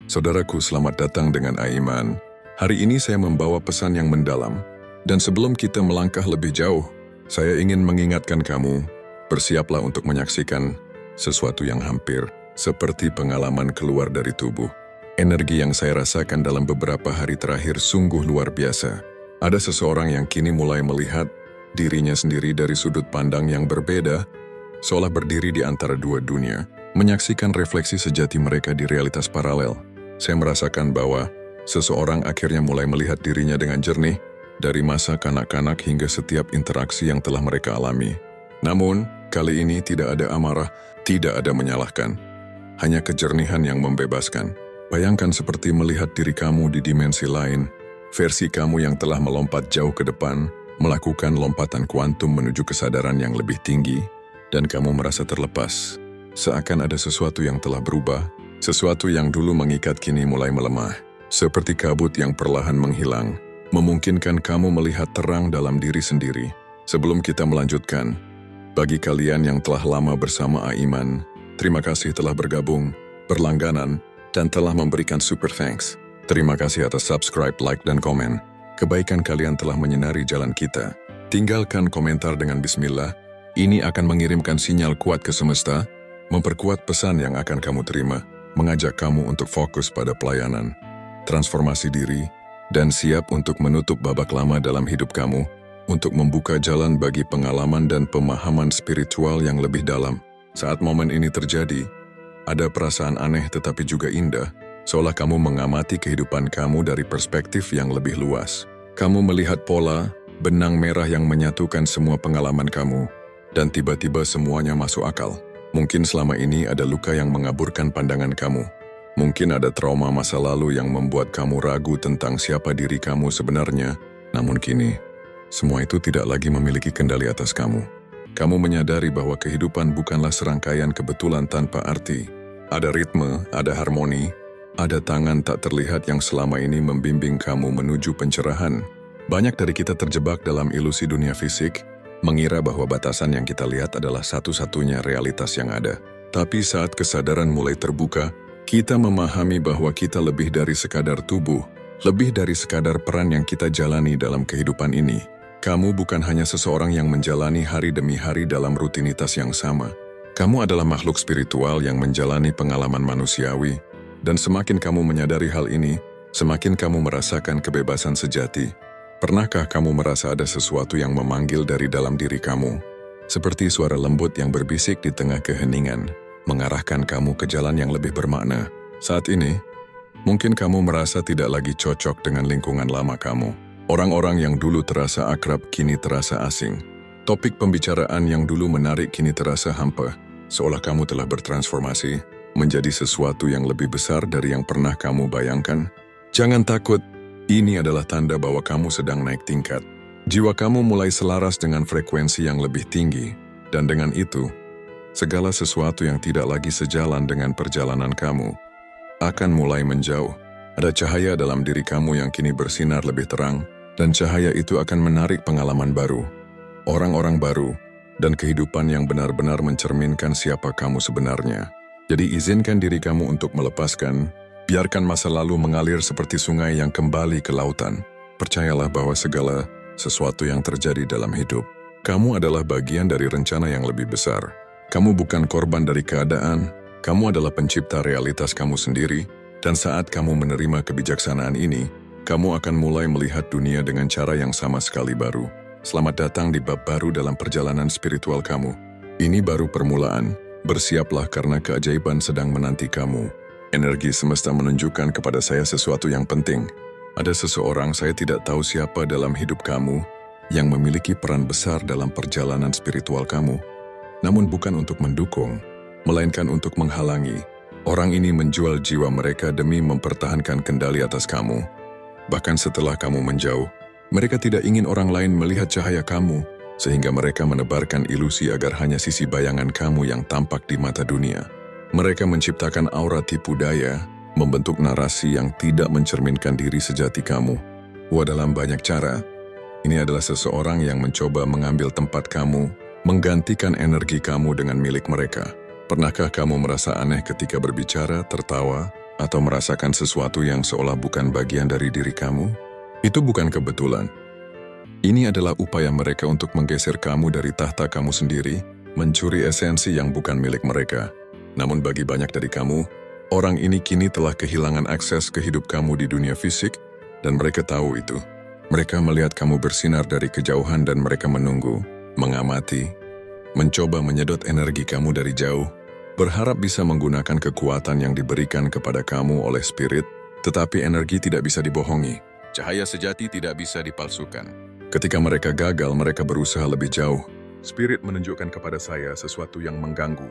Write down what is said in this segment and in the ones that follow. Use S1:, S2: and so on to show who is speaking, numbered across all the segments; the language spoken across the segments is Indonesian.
S1: Saudaraku, selamat datang dengan Aiman. Hari ini saya membawa pesan yang mendalam. Dan sebelum kita melangkah lebih jauh, saya ingin mengingatkan kamu, bersiaplah untuk menyaksikan sesuatu yang hampir seperti pengalaman keluar dari tubuh. Energi yang saya rasakan dalam beberapa hari terakhir sungguh luar biasa. Ada seseorang yang kini mulai melihat dirinya sendiri dari sudut pandang yang berbeda, seolah berdiri di antara dua dunia, menyaksikan refleksi sejati mereka di realitas paralel. Saya merasakan bahwa seseorang akhirnya mulai melihat dirinya dengan jernih, dari masa kanak-kanak hingga setiap interaksi yang telah mereka alami. Namun, kali ini tidak ada amarah, tidak ada menyalahkan. Hanya kejernihan yang membebaskan. Bayangkan seperti melihat diri kamu di dimensi lain, versi kamu yang telah melompat jauh ke depan, melakukan lompatan kuantum menuju kesadaran yang lebih tinggi, dan kamu merasa terlepas. Seakan ada sesuatu yang telah berubah, sesuatu yang dulu mengikat kini mulai melemah. Seperti kabut yang perlahan menghilang, memungkinkan kamu melihat terang dalam diri sendiri. Sebelum kita melanjutkan, bagi kalian yang telah lama bersama Aiman, terima kasih telah bergabung, berlangganan, dan telah memberikan super thanks. Terima kasih atas subscribe, like, dan komen. Kebaikan kalian telah menyinari jalan kita. Tinggalkan komentar dengan bismillah. Ini akan mengirimkan sinyal kuat ke semesta, memperkuat pesan yang akan kamu terima, mengajak kamu untuk fokus pada pelayanan, transformasi diri, dan siap untuk menutup babak lama dalam hidup kamu, untuk membuka jalan bagi pengalaman dan pemahaman spiritual yang lebih dalam. Saat momen ini terjadi, ada perasaan aneh tetapi juga indah, seolah kamu mengamati kehidupan kamu dari perspektif yang lebih luas. Kamu melihat pola, benang merah yang menyatukan semua pengalaman kamu, dan tiba-tiba semuanya masuk akal. Mungkin selama ini ada luka yang mengaburkan pandangan kamu. Mungkin ada trauma masa lalu yang membuat kamu ragu tentang siapa diri kamu sebenarnya, namun kini, semua itu tidak lagi memiliki kendali atas kamu. Kamu menyadari bahwa kehidupan bukanlah serangkaian kebetulan tanpa arti. Ada ritme, ada harmoni, ada tangan tak terlihat yang selama ini membimbing kamu menuju pencerahan. Banyak dari kita terjebak dalam ilusi dunia fisik, mengira bahwa batasan yang kita lihat adalah satu-satunya realitas yang ada. Tapi saat kesadaran mulai terbuka, kita memahami bahwa kita lebih dari sekadar tubuh, lebih dari sekadar peran yang kita jalani dalam kehidupan ini. Kamu bukan hanya seseorang yang menjalani hari demi hari dalam rutinitas yang sama. Kamu adalah makhluk spiritual yang menjalani pengalaman manusiawi, dan semakin kamu menyadari hal ini, semakin kamu merasakan kebebasan sejati. Pernahkah kamu merasa ada sesuatu yang memanggil dari dalam diri kamu? Seperti suara lembut yang berbisik di tengah keheningan, mengarahkan kamu ke jalan yang lebih bermakna. Saat ini, mungkin kamu merasa tidak lagi cocok dengan lingkungan lama kamu. Orang-orang yang dulu terasa akrab kini terasa asing. Topik pembicaraan yang dulu menarik kini terasa hampa, seolah kamu telah bertransformasi menjadi sesuatu yang lebih besar dari yang pernah kamu bayangkan. Jangan takut, ini adalah tanda bahwa kamu sedang naik tingkat. Jiwa kamu mulai selaras dengan frekuensi yang lebih tinggi, dan dengan itu, segala sesuatu yang tidak lagi sejalan dengan perjalanan kamu akan mulai menjauh. Ada cahaya dalam diri kamu yang kini bersinar lebih terang, dan cahaya itu akan menarik pengalaman baru, orang-orang baru, dan kehidupan yang benar-benar mencerminkan siapa kamu sebenarnya. Jadi izinkan diri kamu untuk melepaskan, biarkan masa lalu mengalir seperti sungai yang kembali ke lautan. Percayalah bahwa segala sesuatu yang terjadi dalam hidup, kamu adalah bagian dari rencana yang lebih besar. Kamu bukan korban dari keadaan, kamu adalah pencipta realitas kamu sendiri, dan saat kamu menerima kebijaksanaan ini, kamu akan mulai melihat dunia dengan cara yang sama sekali baru. Selamat datang di bab baru dalam perjalanan spiritual kamu. Ini baru permulaan, bersiaplah karena keajaiban sedang menanti kamu. Energi semesta menunjukkan kepada saya sesuatu yang penting. Ada seseorang saya tidak tahu siapa dalam hidup kamu, yang memiliki peran besar dalam perjalanan spiritual kamu. Namun bukan untuk mendukung, melainkan untuk menghalangi. Orang ini menjual jiwa mereka demi mempertahankan kendali atas kamu. Bahkan setelah kamu menjauh, mereka tidak ingin orang lain melihat cahaya kamu, sehingga mereka menebarkan ilusi agar hanya sisi bayangan kamu yang tampak di mata dunia. Mereka menciptakan aura tipu daya, membentuk narasi yang tidak mencerminkan diri sejati kamu. Dalam banyak cara, ini adalah seseorang yang mencoba mengambil tempat kamu, menggantikan energi kamu dengan milik mereka. Pernahkah kamu merasa aneh ketika berbicara, tertawa, atau merasakan sesuatu yang seolah bukan bagian dari diri kamu? Itu bukan kebetulan. Ini adalah upaya mereka untuk menggeser kamu dari tahta kamu sendiri, mencuri esensi yang bukan milik mereka. Namun bagi banyak dari kamu, orang ini kini telah kehilangan akses ke hidup kamu di dunia fisik, dan mereka tahu itu. Mereka melihat kamu bersinar dari kejauhan dan mereka menunggu, mengamati, mencoba menyedot energi kamu dari jauh, berharap bisa menggunakan kekuatan yang diberikan kepada kamu oleh spirit, tetapi energi tidak bisa dibohongi. Cahaya sejati tidak bisa dipalsukan. Ketika mereka gagal, mereka berusaha lebih jauh. Spirit menunjukkan kepada saya sesuatu yang mengganggu.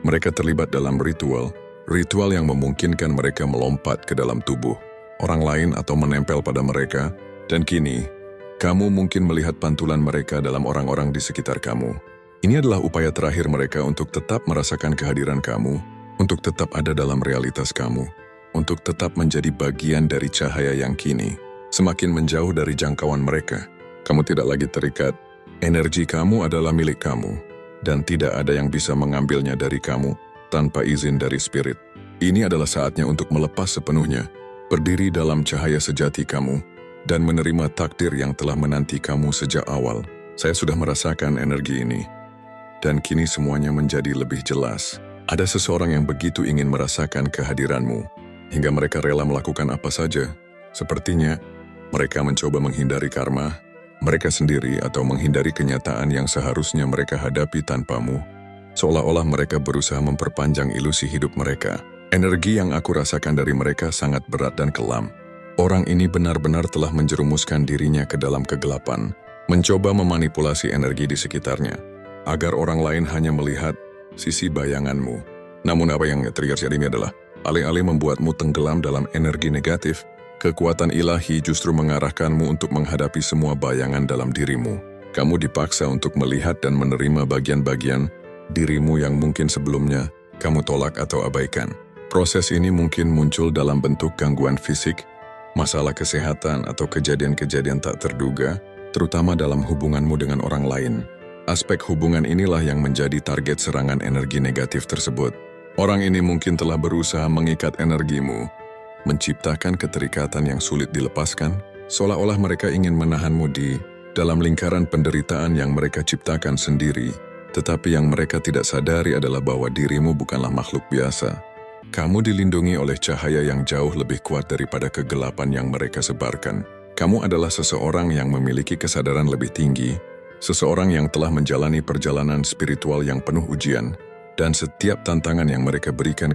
S1: Mereka terlibat dalam ritual yang memungkinkan mereka melompat ke dalam tubuh orang lain atau menempel pada mereka, dan kini, kamu mungkin melihat pantulan mereka dalam orang-orang di sekitar kamu. Ini adalah upaya terakhir mereka untuk tetap merasakan kehadiran kamu, untuk tetap ada dalam realitas kamu, untuk tetap menjadi bagian dari cahaya yang kini semakin menjauh dari jangkauan mereka. Kamu tidak lagi terikat. Energi kamu adalah milik kamu, dan tidak ada yang bisa mengambilnya dari kamu tanpa izin dari spirit. Ini adalah saatnya untuk melepas sepenuhnya, berdiri dalam cahaya sejati kamu, dan menerima takdir yang telah menanti kamu sejak awal. Saya sudah merasakan energi ini, dan kini semuanya menjadi lebih jelas. Ada seseorang yang begitu ingin merasakan kehadiranmu, hingga mereka rela melakukan apa saja. Sepertinya, mereka mencoba menghindari karma mereka sendiri atau menghindari kenyataan yang seharusnya mereka hadapi tanpamu, seolah-olah mereka berusaha memperpanjang ilusi hidup mereka. Energi yang aku rasakan dari mereka sangat berat dan kelam. Orang ini benar-benar telah menjerumuskan dirinya ke dalam kegelapan, mencoba memanipulasi energi di sekitarnya, agar orang lain hanya melihat sisi bayanganmu. Namun apa yang terjadi ini adalah, alih-alih membuatmu tenggelam dalam energi negatif, kekuatan ilahi justru mengarahkanmu untuk menghadapi semua bayangan dalam dirimu. Kamu dipaksa untuk melihat dan menerima bagian-bagian dirimu yang mungkin sebelumnya kamu tolak atau abaikan. Proses ini mungkin muncul dalam bentuk gangguan fisik, masalah kesehatan atau kejadian-kejadian tak terduga, terutama dalam hubunganmu dengan orang lain. Aspek hubungan inilah yang menjadi target serangan energi negatif tersebut. Orang ini mungkin telah berusaha mengikat energimu, menciptakan keterikatan yang sulit dilepaskan, seolah-olah mereka ingin menahanmu di dalam lingkaran penderitaan yang mereka ciptakan sendiri, tetapi yang mereka tidak sadari adalah bahwa dirimu bukanlah makhluk biasa. Kamu dilindungi oleh cahaya yang jauh lebih kuat daripada kegelapan yang mereka sebarkan. Kamu adalah seseorang yang memiliki kesadaran lebih tinggi, seseorang yang telah menjalani perjalanan spiritual yang penuh ujian, dan setiap tantangan yang mereka berikan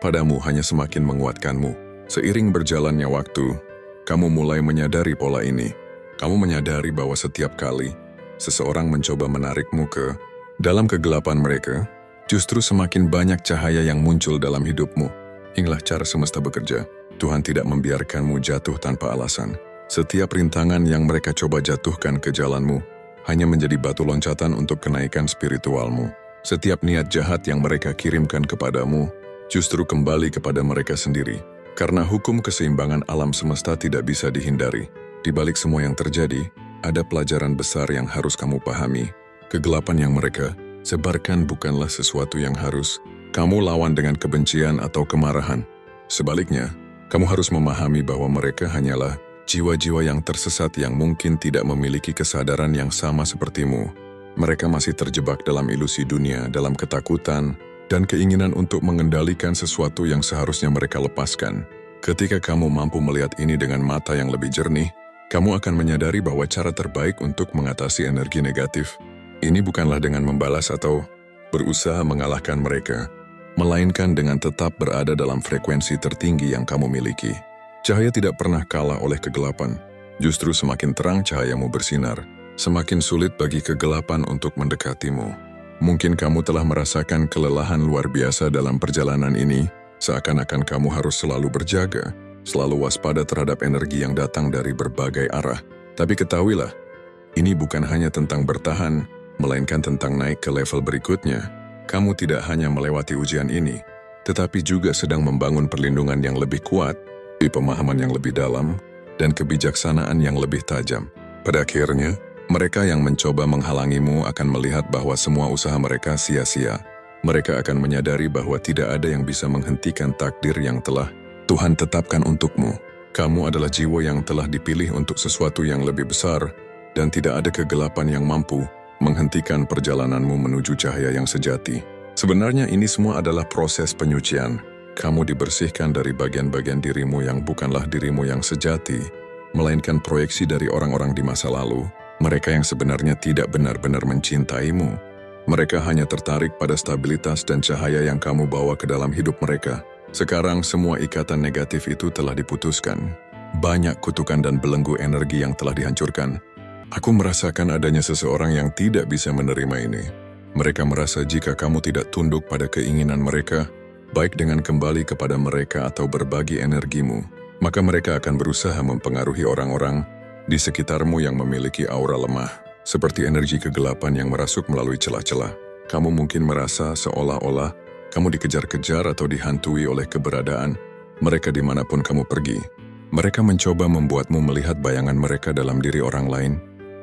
S1: padamu hanya semakin menguatkanmu. Seiring berjalannya waktu, kamu mulai menyadari pola ini. Kamu menyadari bahwa setiap kali seseorang mencoba menarikmu ke dalam kegelapan mereka, justru semakin banyak cahaya yang muncul dalam hidupmu. Inilah cara semesta bekerja. Tuhan tidak membiarkanmu jatuh tanpa alasan. Setiap rintangan yang mereka coba jatuhkan ke jalanmu hanya menjadi batu loncatan untuk kenaikan spiritualmu. Setiap niat jahat yang mereka kirimkan kepadamu justru kembali kepada mereka sendiri. Karena hukum keseimbangan alam semesta tidak bisa dihindari. Di balik semua yang terjadi, ada pelajaran besar yang harus kamu pahami. Kegelapan yang mereka sebarkan bukanlah sesuatu yang harus kamu lawan dengan kebencian atau kemarahan. Sebaliknya, kamu harus memahami bahwa mereka hanyalah jiwa-jiwa yang tersesat yang mungkin tidak memiliki kesadaran yang sama sepertimu. Mereka masih terjebak dalam ilusi dunia, dalam ketakutan, dan keinginan untuk mengendalikan sesuatu yang seharusnya mereka lepaskan. Ketika kamu mampu melihat ini dengan mata yang lebih jernih, kamu akan menyadari bahwa cara terbaik untuk mengatasi energi negatif ini bukanlah dengan membalas atau berusaha mengalahkan mereka, melainkan dengan tetap berada dalam frekuensi tertinggi yang kamu miliki. Cahaya tidak pernah kalah oleh kegelapan. Justru semakin terang cahayamu bersinar, semakin sulit bagi kegelapan untuk mendekatimu. Mungkin kamu telah merasakan kelelahan luar biasa dalam perjalanan ini, seakan-akan kamu harus selalu berjaga, selalu waspada terhadap energi yang datang dari berbagai arah. Tapi ketahuilah, ini bukan hanya tentang bertahan, melainkan tentang naik ke level berikutnya. Kamu tidak hanya melewati ujian ini, tetapi juga sedang membangun perlindungan yang lebih kuat, pemahaman yang lebih dalam, dan kebijaksanaan yang lebih tajam. Pada akhirnya, mereka yang mencoba menghalangimu akan melihat bahwa semua usaha mereka sia-sia. Mereka akan menyadari bahwa tidak ada yang bisa menghentikan takdir yang telah Tuhan tetapkan untukmu. Kamu adalah jiwa yang telah dipilih untuk sesuatu yang lebih besar, dan tidak ada kegelapan yang mampu menghentikan perjalananmu menuju cahaya yang sejati. Sebenarnya ini semua adalah proses penyucian. Kamu dibersihkan dari bagian-bagian dirimu yang bukanlah dirimu yang sejati, melainkan proyeksi dari orang-orang di masa lalu, mereka yang sebenarnya tidak benar-benar mencintaimu. Mereka hanya tertarik pada stabilitas dan cahaya yang kamu bawa ke dalam hidup mereka. Sekarang semua ikatan negatif itu telah diputuskan. Banyak kutukan dan belenggu energi yang telah dihancurkan. Aku merasakan adanya seseorang yang tidak bisa menerima ini. Mereka merasa jika kamu tidak tunduk pada keinginan mereka, baik dengan kembali kepada mereka atau berbagi energimu, maka mereka akan berusaha mempengaruhi orang-orang di sekitarmu yang memiliki aura lemah. Seperti energi kegelapan yang merasuk melalui celah-celah. Kamu mungkin merasa seolah-olah kamu dikejar-kejar atau dihantui oleh keberadaan mereka dimanapun kamu pergi. Mereka mencoba membuatmu melihat bayangan mereka dalam diri orang lain,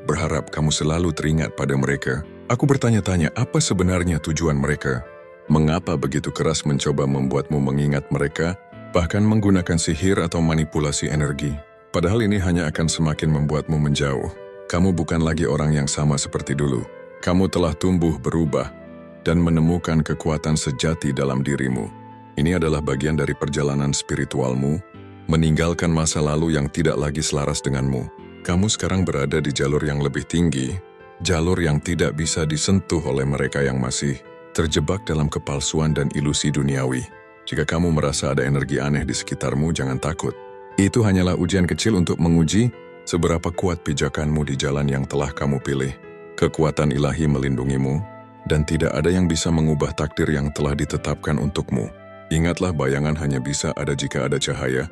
S1: berharap kamu selalu teringat pada mereka. Aku bertanya-tanya apa sebenarnya tujuan mereka? Mengapa begitu keras mencoba membuatmu mengingat mereka, bahkan menggunakan sihir atau manipulasi energi? Padahal ini hanya akan semakin membuatmu menjauh. Kamu bukan lagi orang yang sama seperti dulu. Kamu telah tumbuh berubah dan menemukan kekuatan sejati dalam dirimu. Ini adalah bagian dari perjalanan spiritualmu, meninggalkan masa lalu yang tidak lagi selaras denganmu. Kamu sekarang berada di jalur yang lebih tinggi, jalur yang tidak bisa disentuh oleh mereka yang masih terjebak dalam kepalsuan dan ilusi duniawi. Jika kamu merasa ada energi aneh di sekitarmu, jangan takut. Itu hanyalah ujian kecil untuk menguji seberapa kuat pijakanmu di jalan yang telah kamu pilih. Kekuatan ilahi melindungimu, dan tidak ada yang bisa mengubah takdir yang telah ditetapkan untukmu. Ingatlah, bayangan hanya bisa ada jika ada cahaya,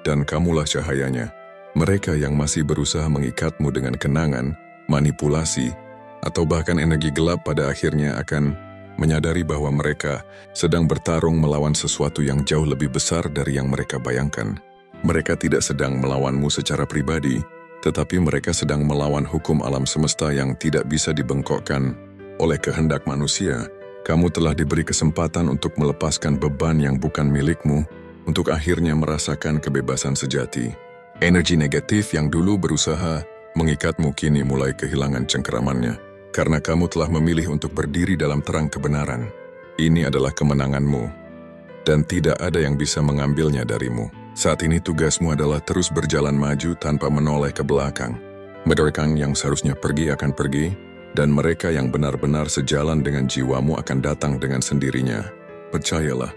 S1: dan kamulah cahayanya. Mereka yang masih berusaha mengikatmu dengan kenangan, manipulasi, atau bahkan energi gelap pada akhirnya akan menyadari bahwa mereka sedang bertarung melawan sesuatu yang jauh lebih besar dari yang mereka bayangkan. Mereka tidak sedang melawanmu secara pribadi, tetapi mereka sedang melawan hukum alam semesta yang tidak bisa dibengkokkan oleh kehendak manusia. Kamu telah diberi kesempatan untuk melepaskan beban yang bukan milikmu, untuk akhirnya merasakan kebebasan sejati. Energi negatif yang dulu berusaha mengikatmu kini mulai kehilangan cengkeramannya, karena kamu telah memilih untuk berdiri dalam terang kebenaran. Ini adalah kemenanganmu, dan tidak ada yang bisa mengambilnya darimu. Saat ini tugasmu adalah terus berjalan maju tanpa menoleh ke belakang. Mereka yang seharusnya pergi akan pergi, dan mereka yang benar-benar sejalan dengan jiwamu akan datang dengan sendirinya. Percayalah,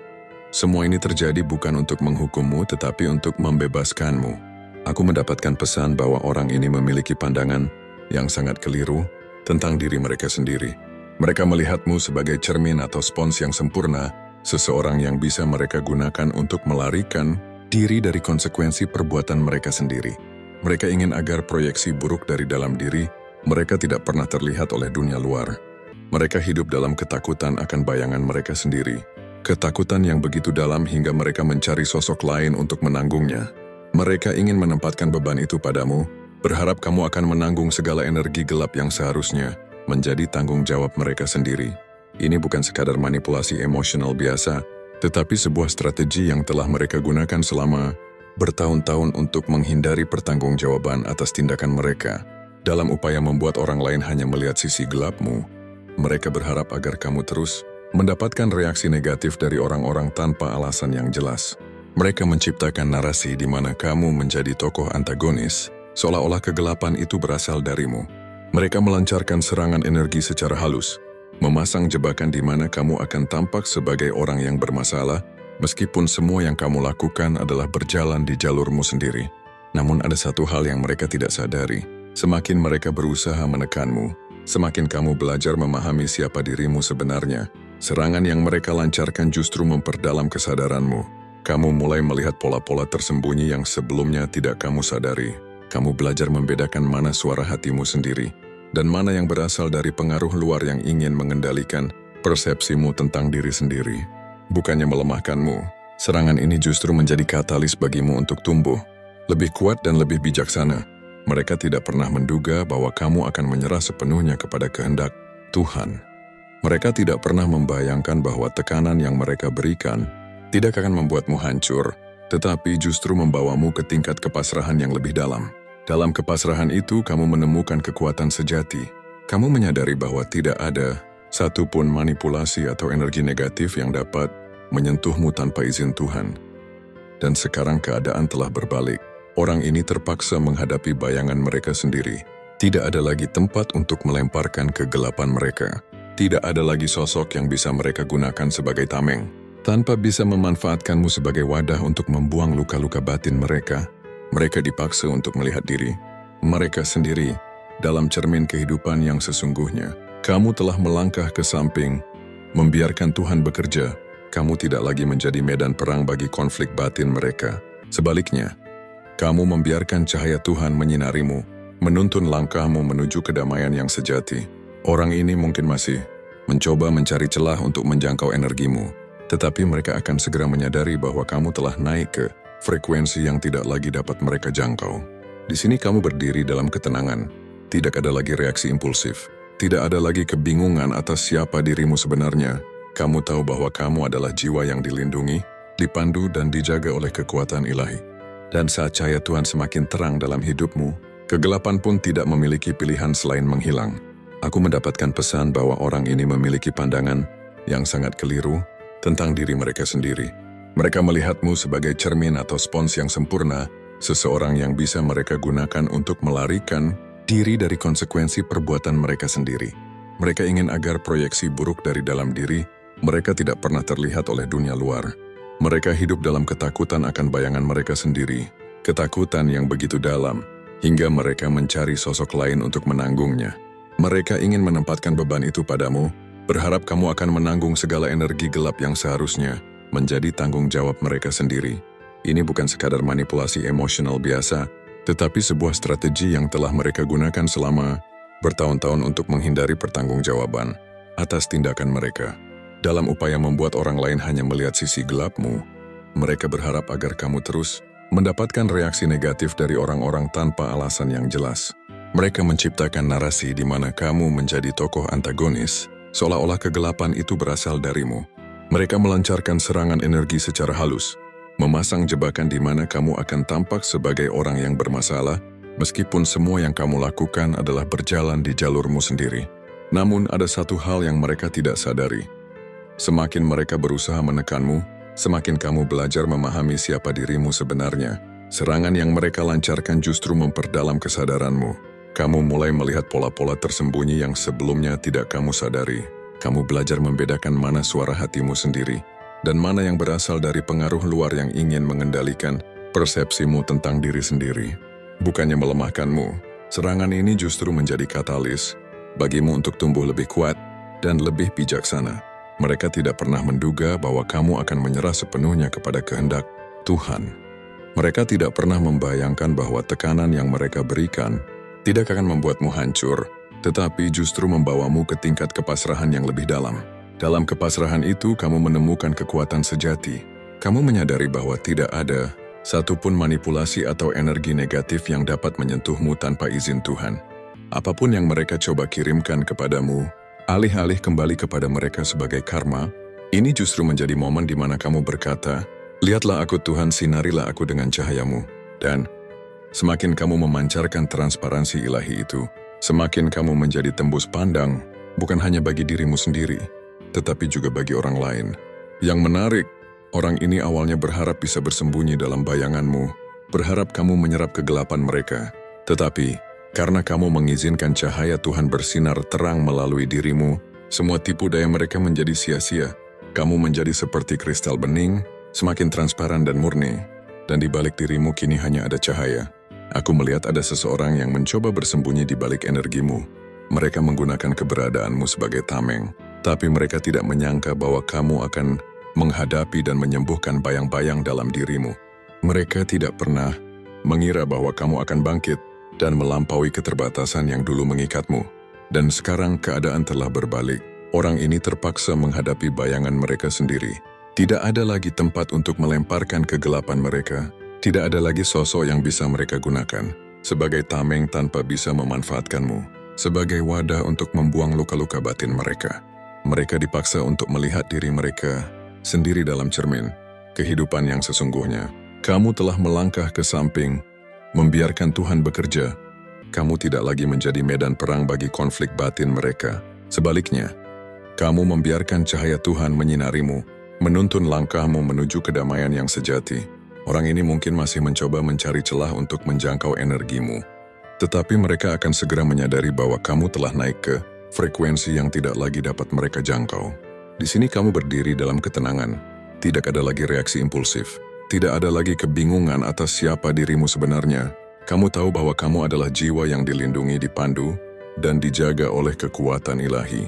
S1: semua ini terjadi bukan untuk menghukummu, tetapi untuk membebaskanmu. Aku mendapatkan pesan bahwa orang ini memiliki pandangan yang sangat keliru tentang diri mereka sendiri. Mereka melihatmu sebagai cermin atau spons yang sempurna, seseorang yang bisa mereka gunakan untuk melarikan diri dari konsekuensi perbuatan mereka sendiri. Mereka ingin agar proyeksi buruk dari dalam diri mereka tidak pernah terlihat oleh dunia luar. Mereka hidup dalam ketakutan akan bayangan mereka sendiri. Ketakutan yang begitu dalam hingga mereka mencari sosok lain untuk menanggungnya. Mereka ingin menempatkan beban itu padamu, berharap kamu akan menanggung segala energi gelap yang seharusnya menjadi tanggung jawab mereka sendiri. Ini bukan sekadar manipulasi emosional biasa, tetapi sebuah strategi yang telah mereka gunakan selama bertahun-tahun untuk menghindari pertanggungjawaban atas tindakan mereka. Dalam upaya membuat orang lain hanya melihat sisi gelapmu, mereka berharap agar kamu terus mendapatkan reaksi negatif dari orang-orang tanpa alasan yang jelas. Mereka menciptakan narasi di mana kamu menjadi tokoh antagonis, seolah-olah kegelapan itu berasal darimu. Mereka melancarkan serangan energi secara halus, memasang jebakan di mana kamu akan tampak sebagai orang yang bermasalah, meskipun semua yang kamu lakukan adalah berjalan di jalurmu sendiri. Namun ada satu hal yang mereka tidak sadari. Semakin mereka berusaha menekanmu, semakin kamu belajar memahami siapa dirimu sebenarnya. Serangan yang mereka lancarkan justru memperdalam kesadaranmu. Kamu mulai melihat pola-pola tersembunyi yang sebelumnya tidak kamu sadari. Kamu belajar membedakan mana suara hatimu sendiri, dan mana yang berasal dari pengaruh luar yang ingin mengendalikan persepsimu tentang diri sendiri. Bukannya melemahkanmu, serangan ini justru menjadi katalis bagimu untuk tumbuh, lebih kuat dan lebih bijaksana. Mereka tidak pernah menduga bahwa kamu akan menyerah sepenuhnya kepada kehendak Tuhan. Mereka tidak pernah membayangkan bahwa tekanan yang mereka berikan tidak akan membuatmu hancur, tetapi justru membawamu ke tingkat kepasrahan yang lebih dalam. Dalam kepasrahan itu, kamu menemukan kekuatan sejati. Kamu menyadari bahwa tidak ada satupun manipulasi atau energi negatif yang dapat menyentuhmu tanpa izin Tuhan. Dan sekarang keadaan telah berbalik. Orang ini terpaksa menghadapi bayangan mereka sendiri. Tidak ada lagi tempat untuk melemparkan kegelapan mereka. Tidak ada lagi sosok yang bisa mereka gunakan sebagai tameng. Tanpa bisa memanfaatkanmu sebagai wadah untuk membuang luka-luka batin mereka, mereka dipaksa untuk melihat diri mereka sendiri dalam cermin kehidupan yang sesungguhnya. Kamu telah melangkah ke samping, membiarkan Tuhan bekerja. Kamu tidak lagi menjadi medan perang bagi konflik batin mereka. Sebaliknya, kamu membiarkan cahaya Tuhan menyinarimu, menuntun langkahmu menuju kedamaian yang sejati. Orang ini mungkin masih mencoba mencari celah untuk menjangkau energimu, tetapi mereka akan segera menyadari bahwa kamu telah naik ke frekuensi yang tidak lagi dapat mereka jangkau. Di sini kamu berdiri dalam ketenangan. Tidak ada lagi reaksi impulsif. Tidak ada lagi kebingungan atas siapa dirimu sebenarnya. Kamu tahu bahwa kamu adalah jiwa yang dilindungi, dipandu dan dijaga oleh kekuatan ilahi. Dan saat cahaya Tuhan semakin terang dalam hidupmu, kegelapan pun tidak memiliki pilihan selain menghilang. Aku mendapatkan pesan bahwa orang ini memiliki pandangan yang sangat keliru tentang diri mereka sendiri. Mereka melihatmu sebagai cermin atau spons yang sempurna, seseorang yang bisa mereka gunakan untuk melarikan diri dari konsekuensi perbuatan mereka sendiri. Mereka ingin agar proyeksi buruk dari dalam diri mereka tidak pernah terlihat oleh dunia luar. Mereka hidup dalam ketakutan akan bayangan mereka sendiri, ketakutan yang begitu dalam, hingga mereka mencari sosok lain untuk menanggungnya. Mereka ingin menempatkan beban itu padamu, berharap kamu akan menanggung segala energi gelap yang seharusnya menjadi tanggung jawab mereka sendiri. Ini bukan sekadar manipulasi emosional biasa, tetapi sebuah strategi yang telah mereka gunakan selama bertahun-tahun untuk menghindari pertanggungjawaban atas tindakan mereka. Dalam upaya membuat orang lain hanya melihat sisi gelapmu, mereka berharap agar kamu terus mendapatkan reaksi negatif dari orang-orang tanpa alasan yang jelas. Mereka menciptakan narasi di mana kamu menjadi tokoh antagonis, seolah-olah kegelapan itu berasal darimu. Mereka melancarkan serangan energi secara halus, memasang jebakan di mana kamu akan tampak sebagai orang yang bermasalah, meskipun semua yang kamu lakukan adalah berjalan di jalurmu sendiri. Namun ada satu hal yang mereka tidak sadari. Semakin mereka berusaha menekanmu, semakin kamu belajar memahami siapa dirimu sebenarnya. Serangan yang mereka lancarkan justru memperdalam kesadaranmu. Kamu mulai melihat pola-pola tersembunyi yang sebelumnya tidak kamu sadari. Kamu belajar membedakan mana suara hatimu sendiri dan mana yang berasal dari pengaruh luar yang ingin mengendalikan persepsimu tentang diri sendiri. Bukannya melemahkanmu, serangan ini justru menjadi katalis bagimu untuk tumbuh lebih kuat dan lebih bijaksana. Mereka tidak pernah menduga bahwa kamu akan menyerah sepenuhnya kepada kehendak Tuhan. Mereka tidak pernah membayangkan bahwa tekanan yang mereka berikan tidak akan membuatmu hancur, tetapi justru membawamu ke tingkat kepasrahan yang lebih dalam. Dalam kepasrahan itu, kamu menemukan kekuatan sejati. Kamu menyadari bahwa tidak ada satupun manipulasi atau energi negatif yang dapat menyentuhmu tanpa izin Tuhan. Apapun yang mereka coba kirimkan kepadamu, alih-alih kembali kepada mereka sebagai karma, ini justru menjadi momen di mana kamu berkata, "Lihatlah aku Tuhan, sinarilah aku dengan cahayamu." Dan semakin kamu memancarkan transparansi ilahi itu, semakin kamu menjadi tembus pandang, bukan hanya bagi dirimu sendiri, tetapi juga bagi orang lain. Yang menarik, orang ini awalnya berharap bisa bersembunyi dalam bayanganmu, berharap kamu menyerap kegelapan mereka. Tetapi, karena kamu mengizinkan cahaya Tuhan bersinar terang melalui dirimu, semua tipu daya mereka menjadi sia-sia. Kamu menjadi seperti kristal bening, semakin transparan dan murni, dan di balik dirimu kini hanya ada cahaya. Aku melihat ada seseorang yang mencoba bersembunyi di balik energimu. Mereka menggunakan keberadaanmu sebagai tameng, tapi mereka tidak menyangka bahwa kamu akan menghadapi dan menyembuhkan bayang-bayang dalam dirimu. Mereka tidak pernah mengira bahwa kamu akan bangkit dan melampaui keterbatasan yang dulu mengikatmu. Dan sekarang keadaan telah berbalik. Orang ini terpaksa menghadapi bayangan mereka sendiri. Tidak ada lagi tempat untuk melemparkan kegelapan mereka. Tidak ada lagi sosok yang bisa mereka gunakan sebagai tameng tanpa bisa memanfaatkanmu, sebagai wadah untuk membuang luka-luka batin mereka. Mereka dipaksa untuk melihat diri mereka sendiri dalam cermin kehidupan yang sesungguhnya. Kamu telah melangkah ke samping, membiarkan Tuhan bekerja. Kamu tidak lagi menjadi medan perang bagi konflik batin mereka. Sebaliknya, kamu membiarkan cahaya Tuhan menyinarimu, menuntun langkahmu menuju kedamaian yang sejati. Orang ini mungkin masih mencoba mencari celah untuk menjangkau energimu, tetapi mereka akan segera menyadari bahwa kamu telah naik ke frekuensi yang tidak lagi dapat mereka jangkau. Di sini kamu berdiri dalam ketenangan, tidak ada lagi reaksi impulsif. Tidak ada lagi kebingungan atas siapa dirimu sebenarnya. Kamu tahu bahwa kamu adalah jiwa yang dilindungi, dipandu, dan dijaga oleh kekuatan ilahi.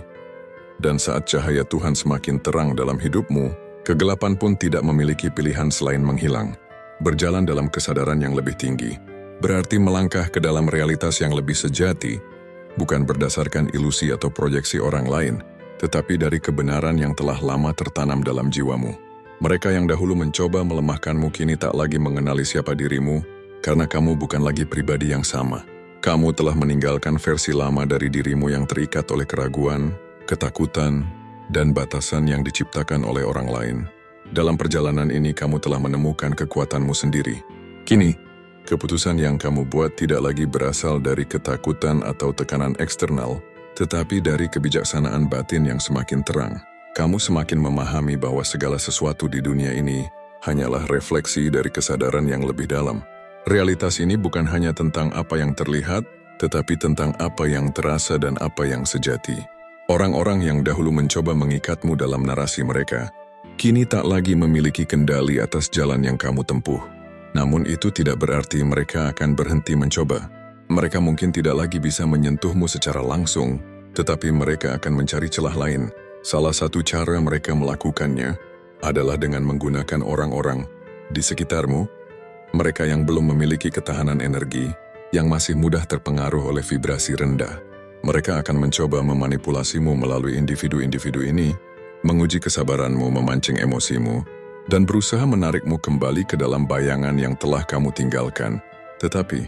S1: Dan saat cahaya Tuhan semakin terang dalam hidupmu, kegelapan pun tidak memiliki pilihan selain menghilang. Berjalan dalam kesadaran yang lebih tinggi, berarti melangkah ke dalam realitas yang lebih sejati, bukan berdasarkan ilusi atau proyeksi orang lain, tetapi dari kebenaran yang telah lama tertanam dalam jiwamu. Mereka yang dahulu mencoba melemahkanmu kini tak lagi mengenali siapa dirimu, karena kamu bukan lagi pribadi yang sama. Kamu telah meninggalkan versi lama dari dirimu yang terikat oleh keraguan, ketakutan, dan batasan yang diciptakan oleh orang lain. Dalam perjalanan ini kamu telah menemukan kekuatanmu sendiri. Kini, keputusan yang kamu buat tidak lagi berasal dari ketakutan atau tekanan eksternal, tetapi dari kebijaksanaan batin yang semakin terang. Kamu semakin memahami bahwa segala sesuatu di dunia ini hanyalah refleksi dari kesadaran yang lebih dalam. Realitas ini bukan hanya tentang apa yang terlihat, tetapi tentang apa yang terasa dan apa yang sejati. Orang-orang yang dahulu mencoba mengikatmu dalam narasi mereka, kini tak lagi memiliki kendali atas jalan yang kamu tempuh. Namun itu tidak berarti mereka akan berhenti mencoba. Mereka mungkin tidak lagi bisa menyentuhmu secara langsung, tetapi mereka akan mencari celah lain. Salah satu cara mereka melakukannya adalah dengan menggunakan orang-orang di sekitarmu, mereka yang belum memiliki ketahanan energi, yang masih mudah terpengaruh oleh vibrasi rendah. Mereka akan mencoba memanipulasimu melalui individu-individu ini, menguji kesabaranmu, memancing emosimu, dan berusaha menarikmu kembali ke dalam bayangan yang telah kamu tinggalkan. Tetapi,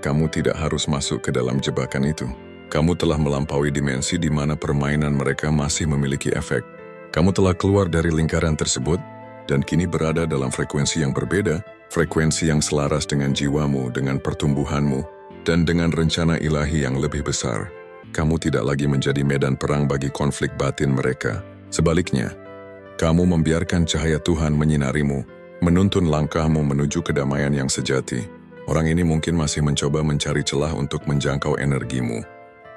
S1: kamu tidak harus masuk ke dalam jebakan itu. Kamu telah melampaui dimensi di mana permainan mereka masih memiliki efek. Kamu telah keluar dari lingkaran tersebut, dan kini berada dalam frekuensi yang berbeda, frekuensi yang selaras dengan jiwamu, dengan pertumbuhanmu, dan dengan rencana ilahi yang lebih besar. Kamu tidak lagi menjadi medan perang bagi konflik batin mereka. Sebaliknya, kamu membiarkan cahaya Tuhan menyinarimu, menuntun langkahmu menuju kedamaian yang sejati. Orang ini mungkin masih mencoba mencari celah untuk menjangkau energimu,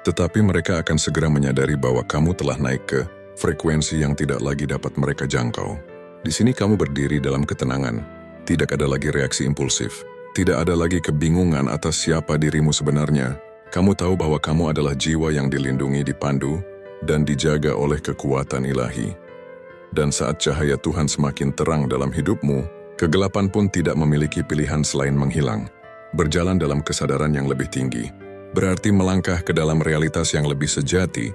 S1: tetapi mereka akan segera menyadari bahwa kamu telah naik ke frekuensi yang tidak lagi dapat mereka jangkau. Di sini kamu berdiri dalam ketenangan. Tidak ada lagi reaksi impulsif. Tidak ada lagi kebingungan atas siapa dirimu sebenarnya. Kamu tahu bahwa kamu adalah jiwa yang dilindungi, dipandu, dan dijaga oleh kekuatan ilahi. Dan saat cahaya Tuhan semakin terang dalam hidupmu, kegelapan pun tidak memiliki pilihan selain menghilang. Berjalan dalam kesadaran yang lebih tinggi, berarti melangkah ke dalam realitas yang lebih sejati,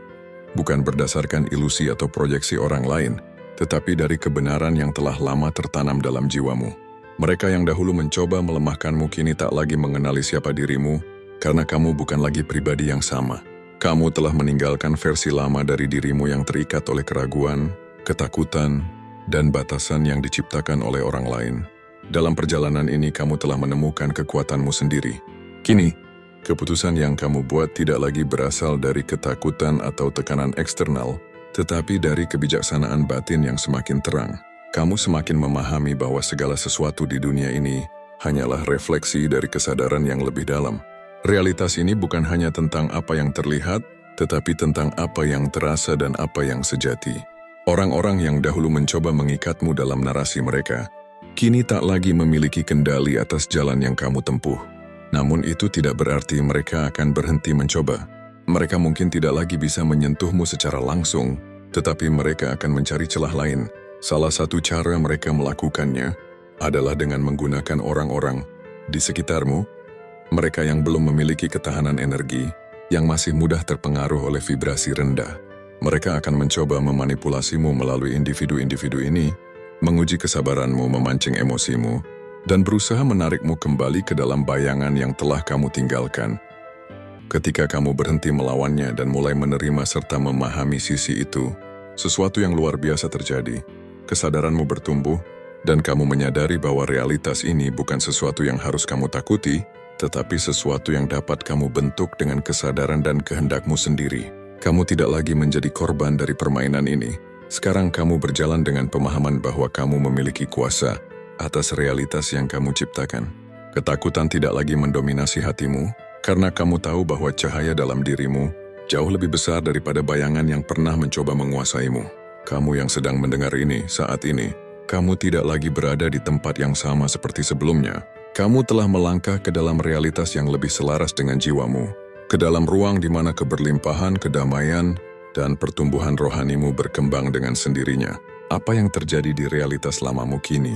S1: bukan berdasarkan ilusi atau proyeksi orang lain, tetapi dari kebenaran yang telah lama tertanam dalam jiwamu. Mereka yang dahulu mencoba melemahkanmu kini tak lagi mengenali siapa dirimu, karena kamu bukan lagi pribadi yang sama. Kamu telah meninggalkan versi lama dari dirimu yang terikat oleh keraguan, ketakutan, dan batasan yang diciptakan oleh orang lain. Dalam perjalanan ini kamu telah menemukan kekuatanmu sendiri. Kini, keputusan yang kamu buat tidak lagi berasal dari ketakutan atau tekanan eksternal, tetapi dari kebijaksanaan batin yang semakin terang. Kamu semakin memahami bahwa segala sesuatu di dunia ini hanyalah refleksi dari kesadaran yang lebih dalam. Realitas ini bukan hanya tentang apa yang terlihat, tetapi tentang apa yang terasa dan apa yang sejati. Orang-orang yang dahulu mencoba mengikatmu dalam narasi mereka, kini tak lagi memiliki kendali atas jalan yang kamu tempuh. Namun itu tidak berarti mereka akan berhenti mencoba. Mereka mungkin tidak lagi bisa menyentuhmu secara langsung, tetapi mereka akan mencari celah lain. Salah satu cara mereka melakukannya adalah dengan menggunakan orang-orang di sekitarmu, mereka yang belum memiliki ketahanan energi, yang masih mudah terpengaruh oleh vibrasi rendah. Mereka akan mencoba memanipulasimu melalui individu-individu ini, menguji kesabaranmu, memancing emosimu, dan berusaha menarikmu kembali ke dalam bayangan yang telah kamu tinggalkan. Ketika kamu berhenti melawannya dan mulai menerima serta memahami sisi itu, Sesuatu yang luar biasa terjadi. Kesadaranmu bertumbuh, dan kamu menyadari bahwa realitas ini bukan sesuatu yang harus kamu takuti, tetapi sesuatu yang dapat kamu bentuk dengan kesadaran dan kehendakmu sendiri. Kamu tidak lagi menjadi korban dari permainan ini. Sekarang kamu berjalan dengan pemahaman bahwa kamu memiliki kuasa atas realitas yang kamu ciptakan. Ketakutan tidak lagi mendominasi hatimu, karena kamu tahu bahwa cahaya dalam dirimu jauh lebih besar daripada bayangan yang pernah mencoba menguasaimu. Kamu yang sedang mendengar ini saat ini, kamu tidak lagi berada di tempat yang sama seperti sebelumnya. Kamu telah melangkah ke dalam realitas yang lebih selaras dengan jiwamu, ke dalam ruang di mana keberlimpahan, kedamaian, dan pertumbuhan rohanimu berkembang dengan sendirinya. Apa yang terjadi di realitas lamamu kini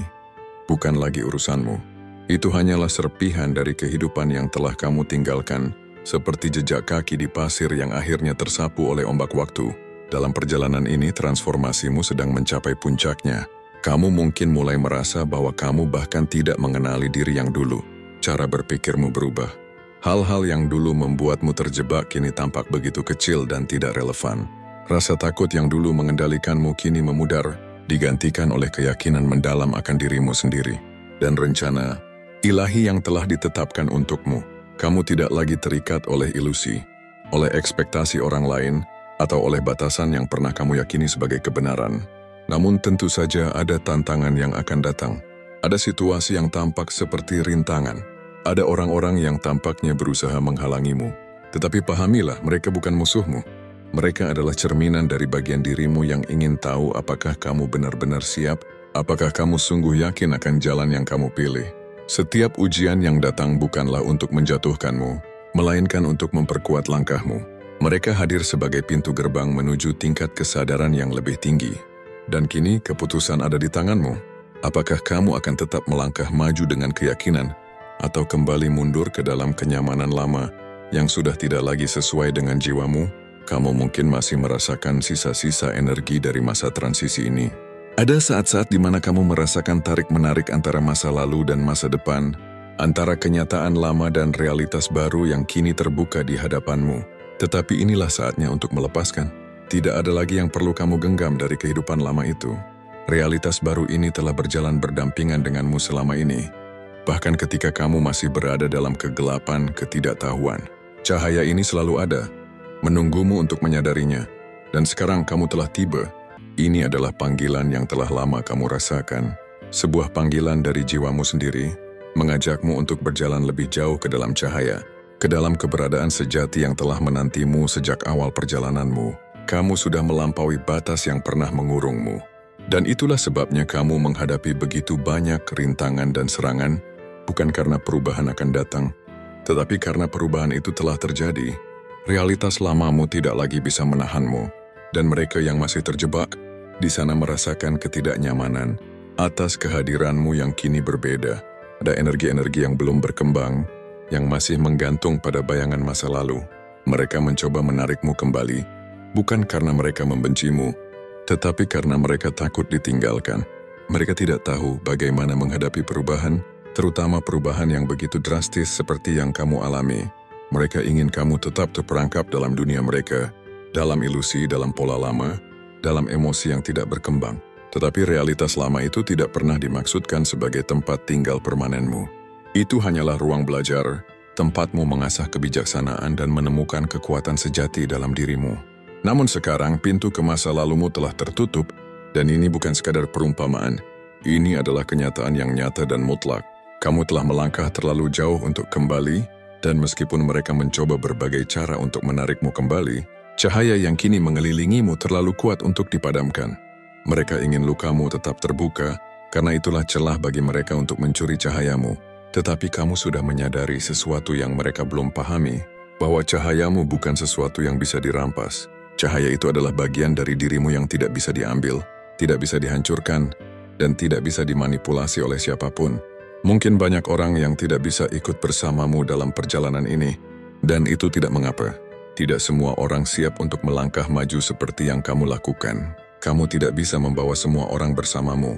S1: bukan lagi urusanmu. Itu hanyalah serpihan dari kehidupan yang telah kamu tinggalkan, seperti jejak kaki di pasir yang akhirnya tersapu oleh ombak waktu. Dalam perjalanan ini, transformasimu sedang mencapai puncaknya. Kamu mungkin mulai merasa bahwa kamu bahkan tidak mengenali diri yang dulu. Cara berpikirmu berubah. Hal-hal yang dulu membuatmu terjebak kini tampak begitu kecil dan tidak relevan. Rasa takut yang dulu mengendalikanmu kini memudar, digantikan oleh keyakinan mendalam akan dirimu sendiri. Dan rencana ilahi yang telah ditetapkan untukmu. Kamu tidak lagi terikat oleh ilusi, oleh ekspektasi orang lain, atau oleh batasan yang pernah kamu yakini sebagai kebenaran. Namun tentu saja ada tantangan yang akan datang. Ada situasi yang tampak seperti rintangan. Ada orang-orang yang tampaknya berusaha menghalangimu. Tetapi pahamilah, mereka bukan musuhmu. Mereka adalah cerminan dari bagian dirimu yang ingin tahu apakah kamu benar-benar siap, apakah kamu sungguh yakin akan jalan yang kamu pilih. Setiap ujian yang datang bukanlah untuk menjatuhkanmu, melainkan untuk memperkuat langkahmu. Mereka hadir sebagai pintu gerbang menuju tingkat kesadaran yang lebih tinggi. Dan kini keputusan ada di tanganmu. Apakah kamu akan tetap melangkah maju dengan keyakinan, atau kembali mundur ke dalam kenyamanan lama yang sudah tidak lagi sesuai dengan jiwamu? Kamu mungkin masih merasakan sisa-sisa energi dari masa transisi ini. Ada saat-saat di mana kamu merasakan tarik-menarik antara masa lalu dan masa depan, antara kenyataan lama dan realitas baru yang kini terbuka di hadapanmu. Tetapi inilah saatnya untuk melepaskan. Tidak ada lagi yang perlu kamu genggam dari kehidupan lama itu. Realitas baru ini telah berjalan berdampingan denganmu selama ini. Bahkan ketika kamu masih berada dalam kegelapan ketidaktahuan, cahaya ini selalu ada, menunggumu untuk menyadarinya. Dan sekarang kamu telah tiba. Ini adalah panggilan yang telah lama kamu rasakan. Sebuah panggilan dari jiwamu sendiri, mengajakmu untuk berjalan lebih jauh ke dalam cahaya, ke dalam keberadaan sejati yang telah menantimu sejak awal perjalananmu. Kamu sudah melampaui batas yang pernah mengurungmu. Dan itulah sebabnya kamu menghadapi begitu banyak rintangan dan serangan, bukan karena perubahan akan datang, tetapi karena perubahan itu telah terjadi. Realitas lamamu tidak lagi bisa menahanmu. Dan mereka yang masih terjebak di sana merasakan ketidaknyamanan atas kehadiranmu yang kini berbeda. Ada energi-energi yang belum berkembang, yang masih menggantung pada bayangan masa lalu. Mereka mencoba menarikmu kembali, bukan karena mereka membencimu, tetapi karena mereka takut ditinggalkan. Mereka tidak tahu bagaimana menghadapi perubahan, terutama perubahan yang begitu drastis seperti yang kamu alami. Mereka ingin kamu tetap terperangkap dalam dunia mereka, dalam ilusi, dalam pola lama, dalam emosi yang tidak berkembang. Tetapi realitas lama itu tidak pernah dimaksudkan sebagai tempat tinggal permanenmu. Itu hanyalah ruang belajar, tempatmu mengasah kebijaksanaan dan menemukan kekuatan sejati dalam dirimu. Namun sekarang pintu ke masa lalumu telah tertutup, dan ini bukan sekadar perumpamaan. Ini adalah kenyataan yang nyata dan mutlak. Kamu telah melangkah terlalu jauh untuk kembali, dan meskipun mereka mencoba berbagai cara untuk menarikmu kembali, cahaya yang kini mengelilingimu terlalu kuat untuk dipadamkan. Mereka ingin lukamu tetap terbuka, karena itulah celah bagi mereka untuk mencuri cahayamu. Tetapi kamu sudah menyadari sesuatu yang mereka belum pahami, bahwa cahayamu bukan sesuatu yang bisa dirampas. Cahaya itu adalah bagian dari dirimu yang tidak bisa diambil, tidak bisa dihancurkan, dan tidak bisa dimanipulasi oleh siapapun. Mungkin banyak orang yang tidak bisa ikut bersamamu dalam perjalanan ini, dan itu tidak mengapa. Tidak semua orang siap untuk melangkah maju seperti yang kamu lakukan. Kamu tidak bisa membawa semua orang bersamamu.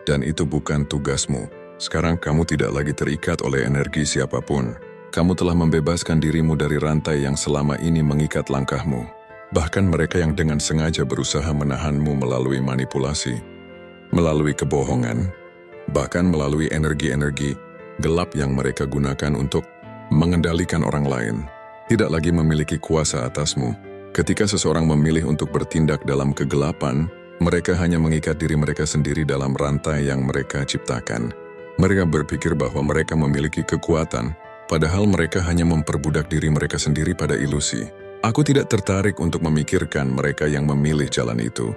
S1: Dan itu bukan tugasmu. Sekarang kamu tidak lagi terikat oleh energi siapapun. Kamu telah membebaskan dirimu dari rantai yang selama ini mengikat langkahmu. Bahkan mereka yang dengan sengaja berusaha menahanmu melalui manipulasi, melalui kebohongan, bahkan melalui energi-energi gelap yang mereka gunakan untuk mengendalikan orang lain, tidak lagi memiliki kuasa atasmu. Ketika seseorang memilih untuk bertindak dalam kegelapan, mereka hanya mengikat diri mereka sendiri dalam rantai yang mereka ciptakan. Mereka berpikir bahwa mereka memiliki kekuatan, padahal mereka hanya memperbudak diri mereka sendiri pada ilusi. Aku tidak tertarik untuk memikirkan mereka yang memilih jalan itu.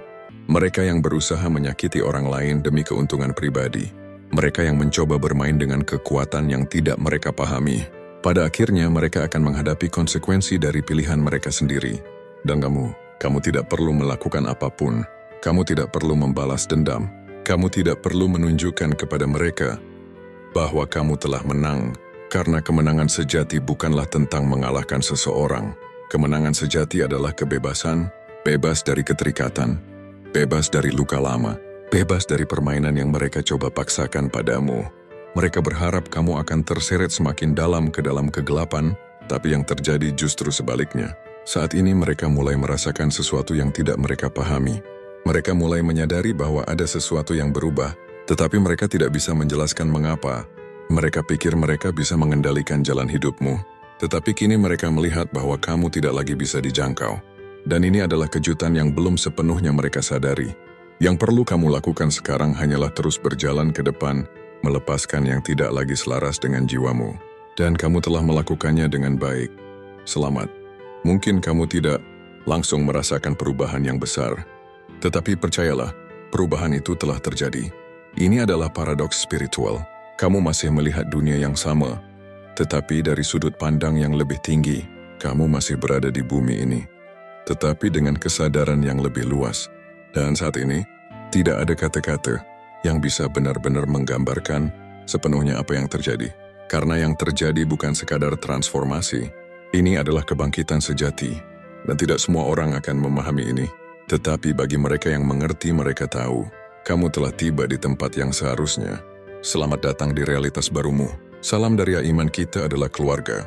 S1: Mereka yang berusaha menyakiti orang lain demi keuntungan pribadi. Mereka yang mencoba bermain dengan kekuatan yang tidak mereka pahami. Pada akhirnya mereka akan menghadapi konsekuensi dari pilihan mereka sendiri. Dan kamu tidak perlu melakukan apapun. Kamu tidak perlu membalas dendam. Kamu tidak perlu menunjukkan kepada mereka bahwa kamu telah menang. Karena kemenangan sejati bukanlah tentang mengalahkan seseorang. Kemenangan sejati adalah kebebasan, bebas dari keterikatan, bebas dari luka lama, bebas dari permainan yang mereka coba paksakan padamu. Mereka berharap kamu akan terseret semakin dalam ke dalam kegelapan, tapi yang terjadi justru sebaliknya. Saat ini mereka mulai merasakan sesuatu yang tidak mereka pahami. Mereka mulai menyadari bahwa ada sesuatu yang berubah, tetapi mereka tidak bisa menjelaskan mengapa. Mereka pikir mereka bisa mengendalikan jalan hidupmu, tetapi kini mereka melihat bahwa kamu tidak lagi bisa dijangkau. Dan ini adalah kejutan yang belum sepenuhnya mereka sadari. Yang perlu kamu lakukan sekarang hanyalah terus berjalan ke depan, melepaskan yang tidak lagi selaras dengan jiwamu. Dan kamu telah melakukannya dengan baik. Selamat. Mungkin kamu tidak langsung merasakan perubahan yang besar, tetapi percayalah, perubahan itu telah terjadi. Ini adalah paradoks spiritual. Kamu masih melihat dunia yang sama, tetapi dari sudut pandang yang lebih tinggi. Kamu masih berada di bumi ini, tetapi dengan kesadaran yang lebih luas. Dan saat ini, tidak ada kata-kata yang bisa benar-benar menggambarkan sepenuhnya apa yang terjadi. Karena yang terjadi bukan sekadar transformasi, ini adalah kebangkitan sejati. Dan tidak semua orang akan memahami ini. Tetapi bagi mereka yang mengerti, mereka tahu, kamu telah tiba di tempat yang seharusnya. Selamat datang di realitas barumu. Salam dari Aiman, kita adalah keluarga.